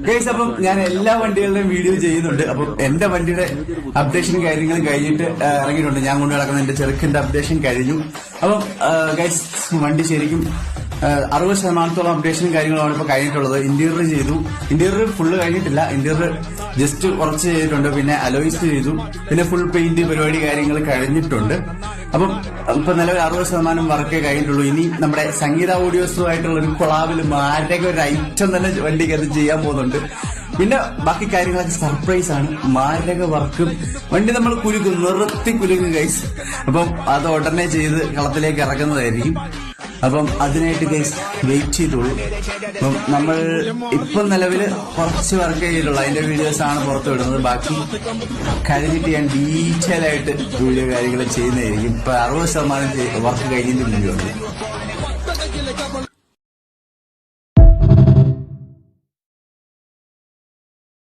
Guys, അപ്പം ഞാൻ എല്ലാ വണ്ടികളുടെയും വീഡിയോ ചെയ്യുന്നുണ്ട്. അപ്പം എന്റെ വണ്ടിയുടെ അപ്ഡേഷൻ കാര്യങ്ങളും കഴിഞ്ഞിട്ട് ഇറങ്ങിയിട്ടുണ്ട്. ഞാൻ കൊണ്ട് നടക്കുന്ന എന്റെ ചെറുക്കിന്റെ അപ്ഡേഷൻ കഴിഞ്ഞു. അപ്പം ഗൈസ്, വണ്ടി ശരിക്കും 60% അപ്ഡേഷനും കാര്യങ്ങളാണ് ഇപ്പൊ കഴിഞ്ഞിട്ടുള്ളത്. ഇന്റീരിയർ ചെയ്തു. ഇന്റീരിയർ ഫുള്ള് കഴിഞ്ഞിട്ടില്ല. ഇന്റീരിയർ ജസ്റ്റ് കുറച്ച് ചെയ്തിട്ടുണ്ട്. പിന്നെ അലോയ്സ് ചെയ്തു. പിന്നെ ഫുൾ പെയിന്റ് പരിപാടി കാര്യങ്ങൾ കഴിഞ്ഞിട്ടുണ്ട്. അപ്പം ഇപ്പൊ നിലവിൽ 60% വർക്കേ കഴിഞ്ഞിട്ടുള്ളൂ. ഇനി നമ്മുടെ സംഗീത ഓഡിയോസുമായിട്ടുള്ള ഒരു കൊളാബില് മാരക ഒരു ഐറ്റം തന്നെ വണ്ടിക്ക് അത് ചെയ്യാൻ പോകുന്നുണ്ട്. പിന്നെ ബാക്കി കാര്യങ്ങളൊക്കെ സർപ്രൈസ് ആണ്. മാരക വർക്കും വണ്ടി നമ്മൾ കുലുക്കും, നിർത്തി കുലുക്കും ഗൈസ്. അപ്പം അത് ഉടനെ ചെയ്ത് കളത്തിലേക്ക് ഇറക്കുന്നതായിരിക്കും. അപ്പം അതിനായിട്ട് ഗൈസ് വെയിറ്റ് ചെയ്തോളൂ. അപ്പം നമ്മൾ ഇപ്പം നിലവില് കുറച്ച് വർക്ക് ചെയ്തിട്ടുള്ളൂ. അതിന്റെ വീഡിയോസ് ആണ് പുറത്തു വിടുന്നത്. ബാക്കി കഴിഞ്ഞിട്ട് ഞാൻ ഡീറ്റെയിൽ ആയിട്ട് വീഡിയോ കാര്യങ്ങൾ ചെയ്യുന്നതായിരിക്കും. ഇപ്പൊ 60% വർക്ക് കഴിഞ്ഞിട്ട് വീഡിയോ ഉണ്ട്.